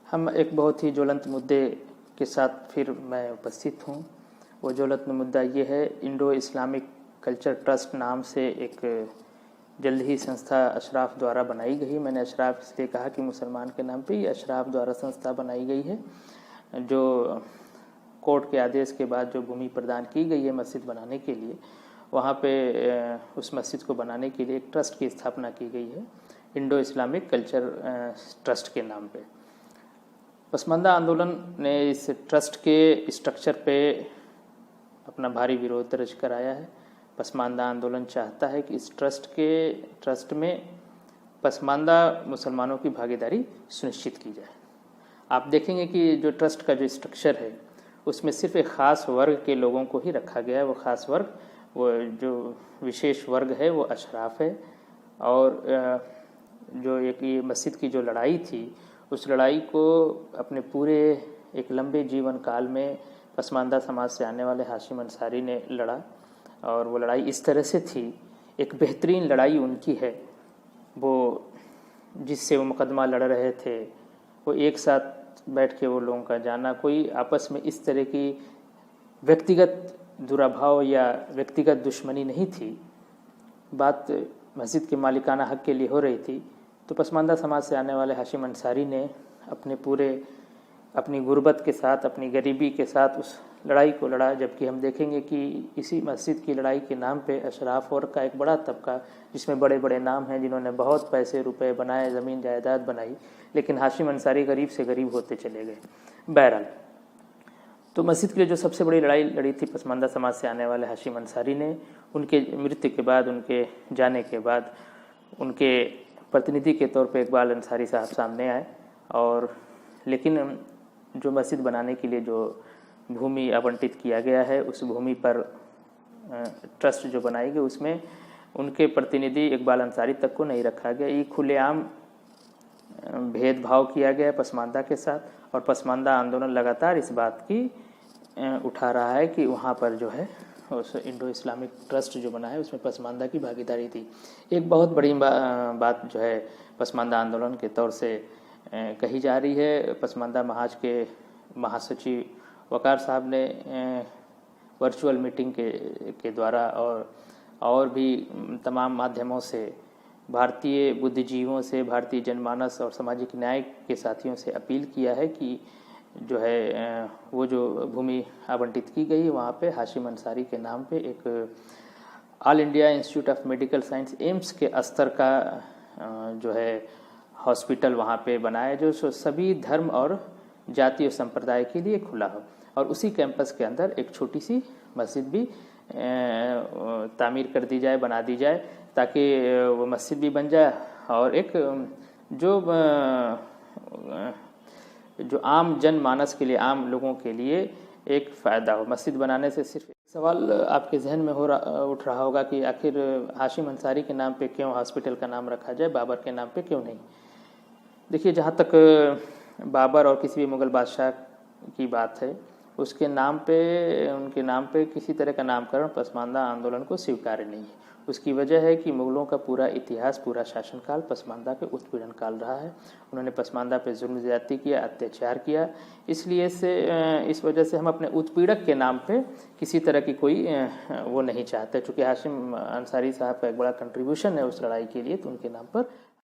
हम एक बहुत ही ज्वलंत मुद्दे के साथ फिर मैं उपस्थित हूँ। वो ज्वलंत मुद्दा ये है, इंडो इस्लामिक कल्चर ट्रस्ट नाम से एक जल्द ही संस्था अशराफ द्वारा बनाई गई। मैंने अशराफ इसलिए कहा कि मुसलमान के नाम पे ये अशराफ द्वारा संस्था बनाई गई है, जो कोर्ट के आदेश के बाद जो भूमि प्रदान की गई है मस्जिद बनाने के लिए, वहाँ पे उस मस्जिद को बनाने के लिए एक ट्रस्ट की स्थापना की गई है, इंडो इस्लामिक कल्चर ट्रस्ट के नाम पे। पसमानदा आंदोलन ने इस ट्रस्ट के स्ट्रक्चर पे अपना भारी विरोध दर्ज कराया है। पसमानदा आंदोलन चाहता है कि इस ट्रस्ट में पसमानदा मुसलमानों की भागीदारी सुनिश्चित की जाए। आप देखेंगे कि जो ट्रस्ट का जो स्ट्रक्चर है उसमें सिर्फ एक ख़ास वर्ग के लोगों को ही रखा गया है। वो ख़ास वर्ग, वो जो विशेष वर्ग है वो अशराफ है। और जो एक ये मस्जिद की जो लड़ाई थी, उस लड़ाई को अपने पूरे एक लंबे जीवन काल में पसमानदा समाज से आने वाले हाशिम अंसारी ने लड़ा। और वो लड़ाई इस तरह से थी, एक बेहतरीन लड़ाई उनकी है। वो जिससे वो मुकदमा लड़ रहे थे, वो एक साथ बैठ के वो लोगों का जाना, कोई आपस में इस तरह की व्यक्तिगत दुराभाव या व्यक्तिगत दुश्मनी नहीं थी। बात मस्जिद के मालिकाना हक के लिए हो रही थी। तो पसमानदा समाज से आने वाले हाशिम अंसारी ने अपनी गुर्बत के साथ, अपनी गरीबी के साथ उस लड़ाई को लड़ा। जबकि हम देखेंगे कि इसी मस्जिद की लड़ाई के नाम पे अशराफ वर्ग का एक बड़ा तबका, जिसमें बड़े बड़े नाम हैं, जिन्होंने बहुत पैसे रुपए बनाए, ज़मीन जायदाद बनाई, लेकिन हाशिम अंसारी गरीब से गरीब होते चले गए। बहरहाल, तो मस्जिद के लिए जो सबसे बड़ी लड़ाई लड़ी थी पसमानदा समाज से आने वाले हाशिम अंसारी ने, उनके मृत्यु के बाद, उनके जाने के बाद, उनके प्रतिनिधि के तौर पे इकबाल अंसारी साहब सामने आए। और लेकिन जो मस्जिद बनाने के लिए जो भूमि आवंटित किया गया है, उस भूमि पर ट्रस्ट जो बनाई गई, उसमें उनके प्रतिनिधि इकबाल अंसारी तक को नहीं रखा गया। ये खुलेआम भेदभाव किया गया पसमानदा के साथ। और पसमानदा आंदोलन लगातार इस बात की उठा रहा है कि वहाँ पर जो है उस इंडो इस्लामिक ट्रस्ट जो बना है उसमें पसमानदा की भागीदारी थी। एक बहुत बड़ी बात जो है पसमानदा आंदोलन के तौर से कही जा रही है। पसमानदा महाज के महासचिव वकार साहब ने वर्चुअल मीटिंग के द्वारा और भी तमाम माध्यमों से भारतीय बुद्धिजीवियों से, भारतीय जनमानस और सामाजिक न्याय के साथियों से अपील किया है कि जो है वो जो भूमि आवंटित की गई है वहाँ पे हाशिम अंसारी के नाम पे एक all India institute of medical science AIIMS के स्तर का जो है हॉस्पिटल वहाँ पे बनाया, जो सभी धर्म और जाति और संप्रदाय के लिए खुला हो। और उसी कैंपस के अंदर एक छोटी सी मस्जिद भी तामीर कर दी जाए, बना दी जाए, ताकि वो मस्जिद भी बन जाए और एक जो आम जनमानस के लिए, आम लोगों के लिए एक फ़ायदा हो। मस्जिद बनाने से सिर्फ एक सवाल आपके जहन में उठ रहा होगा कि आखिर हाशिम अंसारी के नाम पे क्यों हॉस्पिटल का नाम रखा जाए, बाबर के नाम पे क्यों नहीं। देखिए, जहाँ तक बाबर और किसी भी मुग़ल बादशाह की बात है, उसके नाम पे, उनके नाम पे किसी तरह का नामकरण पसमानदा आंदोलन को स्वीकार्य नहीं है। उसकी वजह है कि मुग़लों का पूरा इतिहास, पूरा शासनकाल पसमानदा के उत्पीड़न काल रहा है। उन्होंने पसमानदा पे जुल्म ज़्यादती किया, अत्याचार किया। इसलिए इस वजह से हम अपने उत्पीड़क के नाम पे किसी तरह की कोई वो नहीं चाहते। चूँकि हाशिम अंसारी साहब का एक बड़ा कंट्रीब्यूशन है उस लड़ाई के लिए, तो उनके नाम पर